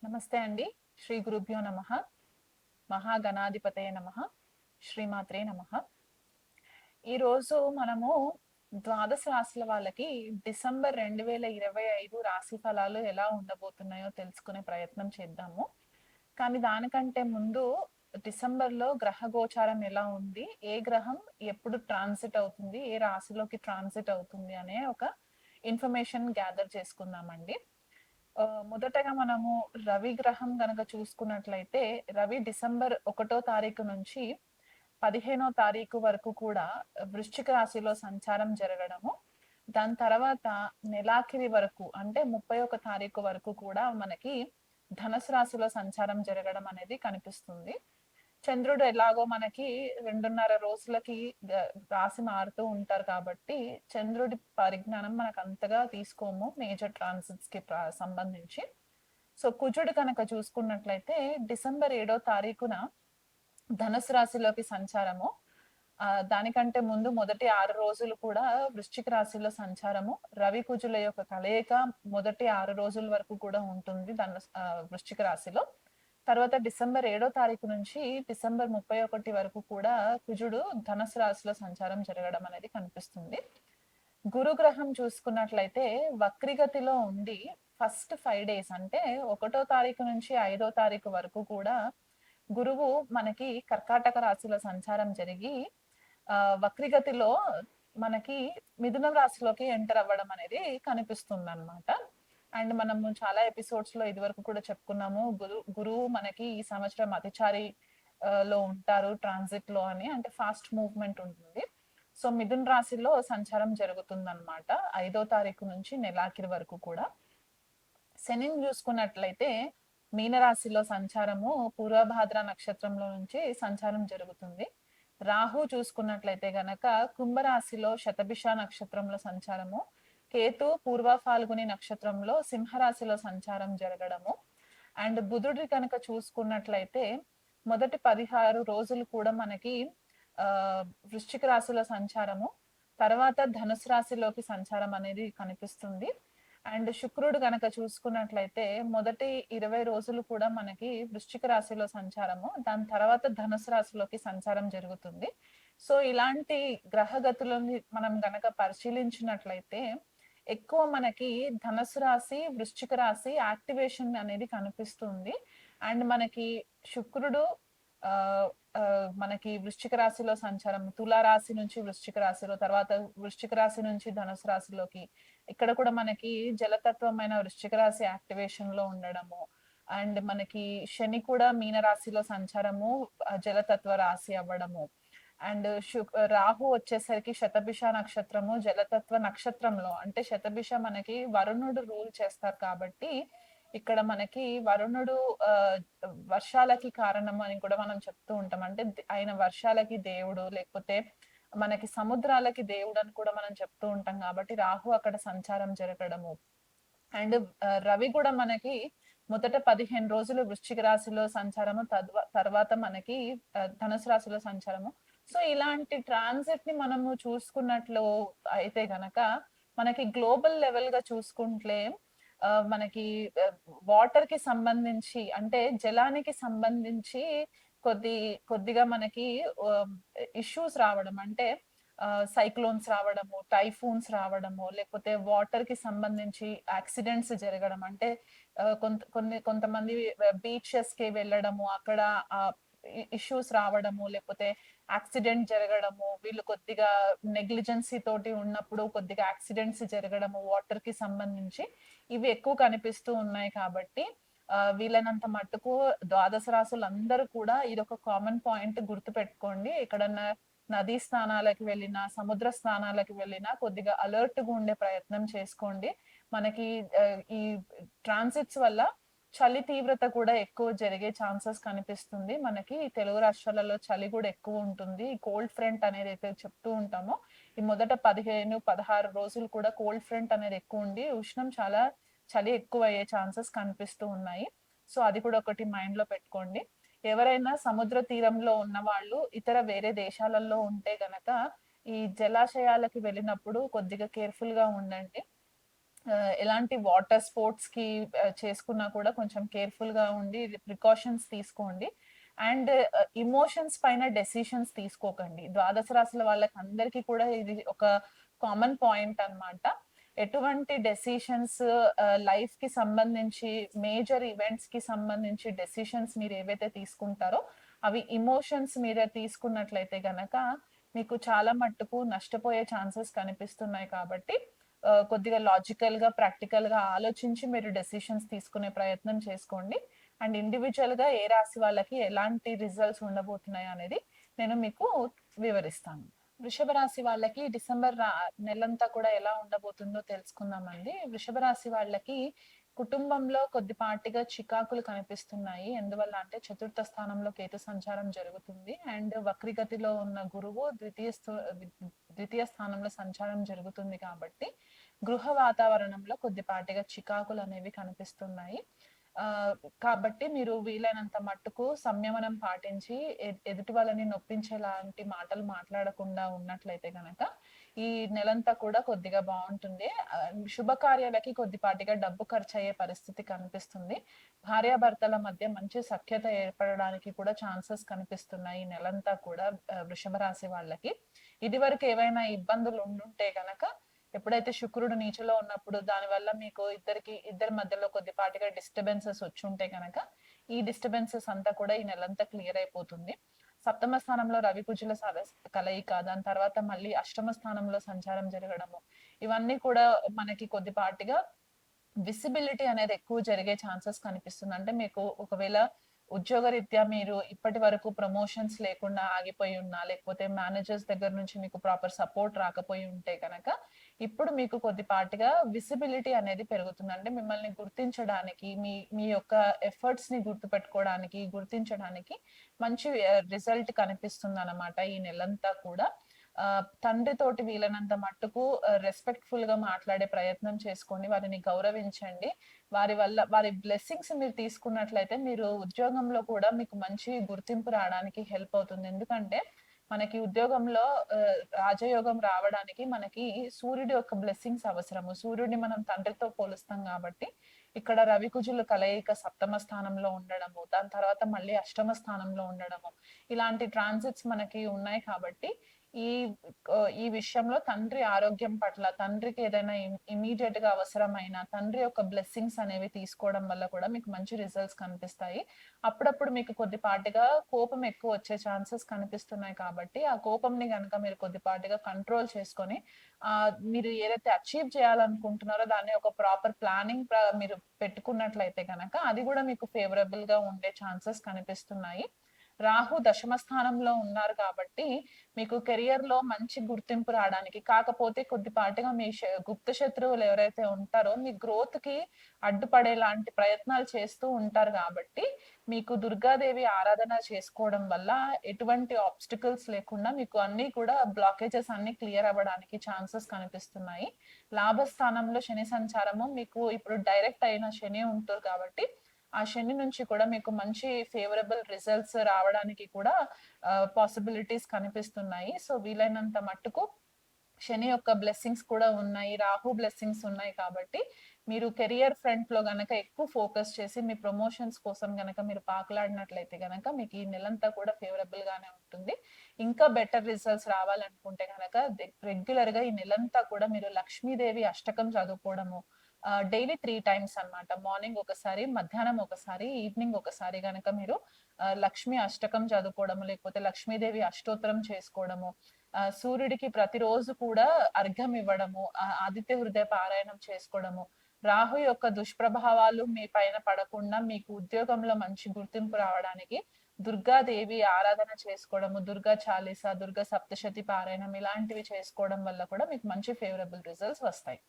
నమస్తే అండి. శ్రీ గురుభ్యో నమః. మహాగణాధిపతయే నమః. శ్రీమాత్రే నమః. ఈరోజు మనము ద్వాదశ రాశుల వాళ్ళకి డిసెంబర్ 2025 రాశి ఫలాలు ఎలా ఉండబోతున్నాయో తెలుసుకునే ప్రయత్నం చేద్దాము. కానీ దానికంటే ముందు డిసెంబర్‌లో గ్రహ గోచారం ఎలా ఉంది? ఏ గ్రహం ఎప్పుడు ట్రాన్సిట్ అవుతుంది? ఏ రాశిలోకి ట్రాన్సిట్ అవుతుంది అనే ఒక ఇన్ఫర్మేషన్ గ్యాదర్ చేసుకుందామండి. మొదటగా మనము రవి గ్రహం గనక చూసుకున్నట్లయితే రవి డిసెంబర్ 1 తారీఖు నుంచి 15 తారీఖు వరకు కూడా వృశ్చిక రాశిలో సంచారం జరగడము. దాని తర్వాత నెలాఖరి వరకు అంటే 31 తారీఖు వరకు కూడా మనకి ధనుసు రాశిలో సంచారం జరగడం అనేది కనిపిస్తుంది. చంద్రుడు ఎలాగో మనకి 2.5 రోజులకి రాశి మారుతూ ఉంటారు కాబట్టి చంద్రుడి పరిజ్ఞానం మనకు అంతగా తీసుకోము మేజర్ ట్రాన్సిట్స్ కి సంబంధించి. సో కుజుడు కనుక చూసుకున్నట్లయితే డిసెంబర్ 7 తారీఖున ధనుసు రాశిలోకి సంచారము. దానికంటే ముందు మొదటి 6 రోజులు కూడా వృశ్చిక రాశిలో సంచారము. రవి కుజుల యొక్క కలయిక మొదటి 6 రోజుల వరకు కూడా ఉంటుంది వృశ్చిక రాశిలో. తర్వాత డిసెంబర్ 7 తారీఖు నుంచి డిసెంబర్ 31 వరకు కూడా కుజుడు ధనుసు రాశిలో సంచారం జరగడం అనేది కనిపిస్తుంది. గురుగ్రహం చూసుకున్నట్లయితే వక్రిగతిలో ఉండి ఫస్ట్ 5 డేస్ అంటే 1 తారీఖు నుంచి 5 తారీఖు వరకు కూడా గురువు మనకి కర్కాటక రాశిలో సంచారం జరిగి వక్రిగతిలో మనకి మిథున రాశిలోకి ఎంటర్ అవ్వడం అనేది కనిపిస్తుంది అనమాట. అండ్ మనము చాలా ఎపిసోడ్స్ లో ఇది వరకు కూడా చెప్పుకున్నాము గురువు మనకి ఈ సంవత్సరం అతిచారి లో ఉంటారు ట్రాన్సిట్ లో అని, అంటే ఫాస్ట్ మూవ్మెంట్ ఉంటుంది. సో మిథున రాశిలో సంచారం జరుగుతుంది అనమాట 5 తారీఖు నుంచి నెలాఖరి వరకు కూడా. శనిని చూసుకున్నట్లయితే మీనరాశిలో సంచారము పూర్వభాద్ర నక్షత్రంలో నుంచి సంచారం జరుగుతుంది. రాహు చూసుకున్నట్లయితే గనక కుంభరాశిలో శతభిష నక్షత్రంలో సంచారము, కేతు పూర్వ ఫాల్గుని నక్షత్రంలో సింహరాశిలో సంచారం జరగడము. అండ్ బుధుడి కనుక చూసుకున్నట్లయితే మొదటి 16 రోజులు కూడా మనకి వృశ్చిక రాశిలో సంచారము, తర్వాత ధనుసు రాశిలోకి సంచారం అనేది కనిపిస్తుంది. అండ్ శుక్రుడు గనక చూసుకున్నట్లయితే మొదటి 20 రోజులు కూడా మనకి వృశ్చిక రాశిలో సంచారము, దాని తర్వాత ధనుసు రాశిలోకి సంచారం జరుగుతుంది. సో ఇలాంటి గ్రహగతులని మనం గనక పరిశీలించినట్లయితే ఎక్కువ మనకి ధనుసు రాశి వృశ్చిక రాశి యాక్టివేషన్ అనేది కనిపిస్తుంది. అండ్ మనకి శుక్రుడు ఆ మనకి వృశ్చిక రాశిలో సంచారం, తులా రాశి నుంచి వృశ్చిక రాశిలో, తర్వాత వృశ్చిక రాశి నుంచి ధనుసు రాశిలోకి, ఇక్కడ కూడా మనకి జలతత్వమైన వృశ్చిక రాశి యాక్టివేషన్ లో ఉండడము. అండ్ మనకి శని కూడా మీన రాశిలో సంచారము జలతత్వ రాశి అవ్వడము. అండ్ రాహు వచ్చేసరికి శతభిష నక్షత్రము జలతత్వ నక్షత్రంలో, అంటే శతభిష మనకి వరుణుడు రూల్ చేస్తారు కాబట్టి ఇక్కడ మనకి వరుణుడు వర్షాలకి కారణం అని కూడా మనం చెప్తూ ఉంటాం. అంటే ఆయన వర్షాలకి దేవుడు, లేకపోతే మనకి సముద్రాలకి దేవుడు అని కూడా మనం చెప్తూ ఉంటాం కాబట్టి రాహు అక్కడ సంచారం జరగడము. అండ్ రవి కూడా మనకి మొదట 15 రోజులు వృశ్చిక రాశిలో సంచారము, తర్వాత మనకి ధనుసు రాశిలో సంచారము. సో ఇలాంటి ట్రాన్సిట్ ని మనము చూసుకున్నట్లు అయితే గనక మనకి గ్లోబల్ లెవెల్ గా చూసుకుంటే మనకి వాటర్ కి సంబంధించి, అంటే జలానికి సంబంధించి కొద్దిగా మనకి ఇష్యూస్ రావడం, అంటే సైక్లోన్స్ రావడము, టైఫూన్స్ రావడము, లేకపోతే వాటర్ కి సంబంధించి యాక్సిడెంట్స్ జరగడం, అంటే కొంతమంది బీచెస్ కి వెళ్ళడము, అక్కడ ఇష్యూస్ రావడము, లేకపోతే యాక్సిడెంట్ జరగడము, వీళ్ళు కొద్దిగా నెగ్లిజెన్సీ తోటి ఉన్నప్పుడు కొద్దిగా యాక్సిడెంట్స్ జరగడము వాటర్ కి సంబంధించి ఇవి ఎక్కువ కనిపిస్తూ ఉన్నాయి. కాబట్టి వీళ్ళనంత మట్టుకు ద్వాదశ రాశులు అందరూ కూడా ఇదొక కామన్ పాయింట్ గుర్తు పెట్టుకోండి. ఎక్కడన్నా నదీ స్థానాలకు వెళ్ళినా, సముద్ర స్థానాలకు వెళ్ళినా కొద్దిగా అలర్ట్ గా ఉండే ప్రయత్నం చేసుకోండి. మనకి ఈ ట్రాన్సిట్స్ వల్ల చలి తీవ్రత కూడా ఎక్కువ జరిగే ఛాన్సెస్ కనిపిస్తుంది. మనకి తెలుగు రాష్ట్రాలలో చలి కూడా ఎక్కువ ఉంటుంది. కోల్డ్ ఫ్రంట్ అనేది అయితే చెప్తూ ఉంటామో, ఈ మొదట 15-16 రోజులు కూడా కోల్డ్ ఫ్రంట్ అనేది ఎక్కువ ఉండి ఉష్ణం చాలా చలి ఎక్కువ అయ్యే ఛాన్సెస్ కనిపిస్తూ ఉన్నాయి. సో అది కూడా ఒకటి మైండ్ లో పెట్టుకోండి. ఎవరైనా సముద్ర తీరంలో ఉన్న వాళ్ళు ఇతర వేరే దేశాలలో ఉంటే గనక ఈ జలాశయాలకి వెళ్ళినప్పుడు కొద్దిగా కేర్ఫుల్ గా ఉండండి. ఎలాంటి వాటర్ స్పోర్ట్స్‌కి చేసుకున్నా కూడా కొంచెం కేర్‌ఫుల్‌గా ఉండి ప్రికాషన్స్ తీసుకోండి. అండ్ ఎమోషన్స్ పైన డెసిషన్స్ తీసుకోకండి. ద్వాదశ రాశుల వాళ్ళకందరికీ కూడా ఇది ఒక కామన్ పాయింట్ అన్నమాట. ఎటువంటి డెసిషన్స్ లైఫ్‌కి సంబంధించి మేజర్ ఈవెంట్స్‌కి సంబంధించి డెసిషన్స్ మీరేవైతే తీసుకుంటారో అవి ఎమోషన్స్ మీద తీసుకున్నట్లయితే గనక మీకు చాలా మట్టుకు నష్టపోయే ఛాన్సెస్ కనిపిస్తున్నాయి కాబట్టి కొద్దిగా లాజికల్‌గా, ప్రాక్టికల్‌గా ఆలోచించి మీరు డెసిషన్స్ తీసుకునే ప్రయత్నం చేసుకోండి. అండ్ ఇండివిడ్యువల్‌గా ఏ రాశి వాళ్ళకి ఎలాంటి రిజల్ట్స్ ఉండబోతున్నాయి అనేది నేను మీకు వివరిస్తాను. వృషభ రాశి వాళ్ళకి డిసెంబర్ నెలంతా కూడా ఎలా ఉండబోతుందో తెలుసుకుందామండి. వృషభ రాశి వాళ్ళకి కుటుంబంలో కొద్దిపాటిగా చికాకులు కనిపిస్తున్నాయి. ఎందువల్ల అంటే చతుర్థ స్థానంలో కేతు సంచారం జరుగుతుంది. అండ్ వక్రిగతిలో ఉన్న గురువు ద్వితీయ స్థానంలో సంచారం జరుగుతుంది కాబట్టి గృహ వాతావరణంలో కొద్దిపాటిగా చికాకులు అనేవి కనిపిస్తున్నాయి. కాబట్టి మీరు వీలైనంత మట్టుకు సంయమనం పాటించి ఎదుటి వాళ్ళని నొప్పించేలాంటి మాటలు మాట్లాడకుండా ఉన్నట్లయితే గనక ఈ నెలంతా కూడా కొద్దిగా బాగుంటుంది. శుభకార్యాలకి కొద్దిపాటిగా డబ్బు ఖర్చు అయ్యే పరిస్థితి కనిపిస్తుంది. భార్యాభర్తల మధ్య మంచి సఖ్యత ఏర్పడడానికి కూడా ఛాన్సెస్ కనిపిస్తున్నాయి ఈ నెలంతా కూడా వృషభ రాశి వాళ్ళకి. ఇదివరకు ఏవైనా ఇబ్బందులు ఉండుంటే గనక ఎప్పుడైతే శుక్రుడు నీచలో ఉన్నప్పుడు దానివల్ల మీకు ఇద్దరి మధ్యలో కొద్దిపాటిగా డిస్టర్బెన్సెస్ వచ్చి ఉంటే కనుక ఈ డిస్టర్బెన్సెస్ అంతా కూడా ఈ నెలంతా క్లియర్ అయిపోతుంది. సప్తమ స్థానంలో రవి కుజుల కలయిక, దాని తర్వాత మళ్ళీ అష్టమ స్థానంలో సంచారం జరగడము, ఇవన్నీ కూడా మనకి కొద్దిపాటిగా విసిబిలిటీ అనేది ఎక్కువ జరిగే ఛాన్సెస్ కనిపిస్తుంది. అంటే మీకు ఒకవేళ ఉద్యోగరీత్యా మీరు ఇప్పటి వరకు ప్రమోషన్స్ లేకుండా ఆగిపోయి ఉన్నా, లేకపోతే మేనేజర్స్ దగ్గర నుంచి మీకు ప్రాపర్ సపోర్ట్ రాకపోయి ఉంటే కనుక ఇప్పుడు మీకు కొద్దిపాటిగా విసిబిలిటీ అనేది పెరుగుతుంది. అంటే మిమ్మల్ని గుర్తించడానికి, మీ మీ యొక్క ఎఫర్ట్స్ ని గుర్తుపెట్టుకోవడానికి, గుర్తించడానికి మంచి రిజల్ట్ కనిపిస్తుంది అన్నమాట ఈ నెలంతా కూడా. తండ్రితోటి వీలైనంత మట్టుకు రెస్పెక్ట్ఫుల్ గా మాట్లాడే ప్రయత్నం చేసుకోండి. వారిని గౌరవించండి. వారి బ్లెస్సింగ్స్ మీరు తీసుకున్నట్లయితే మీరు ఉద్యోగంలో కూడా మీకు మంచి గుర్తింపు రావడానికి హెల్ప్ అవుతుంది. ఎందుకంటే మనకి ఉద్యోగంలో రాజయోగం రావడానికి మనకి సూర్యుడి యొక్క బ్లెస్సింగ్స్ అవసరము. సూర్యుడిని మనం తండ్రితో పోలుస్తాం కాబట్టి ఇక్కడ రవికుజుల కలయిక సప్తమ స్థానంలో ఉండడము, దాని తర్వాత మళ్ళీ అష్టమ స్థానంలో ఉండడము, ఇలాంటి ట్రాన్సిట్స్ మనకి ఉన్నాయి కాబట్టి ఈ ఈ విషయంలో తండ్రి ఆరోగ్యం పట్ల, తండ్రికి ఏదైనా ఇమీడియట్ గా అవసరమైన తండ్రి యొక్క బ్లెస్సింగ్స్ అనేవి తీసుకోవడం వల్ల కూడా మీకు మంచి రిజల్ట్స్ కనిపిస్తాయి. అప్పుడప్పుడు మీకు కొద్దిపాటిగా కోపం ఎక్కువ వచ్చే ఛాన్సెస్ కనిపిస్తున్నాయి కాబట్టి ఆ కోపంని గనక మీరు కొద్దిపాటిగా కంట్రోల్ చేసుకొని మీరు ఏదైతే అచీవ్ చేయాలనుకుంటున్నారో దాన్ని ఒక ప్రాపర్ ప్లానింగ్ మీరు పెట్టుకున్నట్లయితే గనక అది కూడా మీకు ఫేవరబుల్ గా ఉండే ఛాన్సెస్ కనిపిస్తున్నాయి. రాహు దశమ స్థానంలో ఉన్నారు కాబట్టి మీకు కెరియర్ లో మంచి గుర్తింపు రావడానికి, కాకపోతే కొద్దిపాటిగా మీ గుప్త శత్రువులు ఎవరైతే ఉంటారో మీ గ్రోత్ కి అడ్డుపడేలాంటి ప్రయత్నాలు చేస్తూ ఉంటారు కాబట్టి మీకు దుర్గాదేవి ఆరాధన చేసుకోవడం వల్ల ఎటువంటి ఆబ్స్టికల్స్ లేకుండా మీకు అన్ని కూడా బ్లాకేజెస్ అన్ని క్లియర్ అవ్వడానికి ఛాన్సెస్ కనిపిస్తున్నాయి. లాభస్థానంలో శని సంచారము మీకు ఇప్పుడు డైరెక్ట్ అయిన శని ఉంటుంది కాబట్టి ఆ శని నుంచి కూడా మీకు మంచి ఫేవరబుల్ రిజల్ట్స్ రావడానికి కూడా పాసిబిలిటీస్ కనిపిస్తున్నాయి. సో వీలైనంత మట్టుకు శని యొక్క బ్లెస్సింగ్స్ కూడా ఉన్నాయి, రాహు బ్లెస్సింగ్స్ ఉన్నాయి కాబట్టి మీరు కెరియర్ ఫ్రంట్ లో గనక ఎక్కువ ఫోకస్ చేసి మీ ప్రమోషన్స్ కోసం గనక మీరు పాకులాడినట్లయితే గనక మీకు ఈ నెలంతా కూడా ఫేవరబుల్ గానే ఉంటుంది. ఇంకా బెటర్ రిజల్ట్స్ రావాలనుకుంటే గనక రెగ్యులర్ గా ఈ నెలంతా కూడా మీరు లక్ష్మీదేవి అష్టకం చదువుకోవడము, డైలీ 3 టైమ్స్ అన్నమాట. మార్నింగ్ ఒకసారి, మధ్యాహ్నం ఒకసారి, ఈవినింగ్ ఒకసారి గనక మీరు లక్ష్మి అష్టకం చదువుకోవడము, లేకపోతే లక్ష్మీదేవి అష్టోత్తరం చేసుకోవడము, సూర్యుడికి ప్రతిరోజు కూడా అర్ఘ్యం ఇవ్వడము, ఆదిత్య హృదయ పారాయణం చేసుకోవడము, రాహు యొక్క దుష్ప్రభావాలు మీ పైన పడకుండా మీకు ఉద్యోగంలో మంచి గుర్తింపు రావడానికి దుర్గాదేవి ఆరాధన చేసుకోవడము, దుర్గా చాలీసా, దుర్గా సప్తశతి పారాయణం ఇలాంటివి చేసుకోవడం వల్ల కూడా మీకు మంచి ఫేవరబుల్ రిజల్ట్స్ వస్తాయి.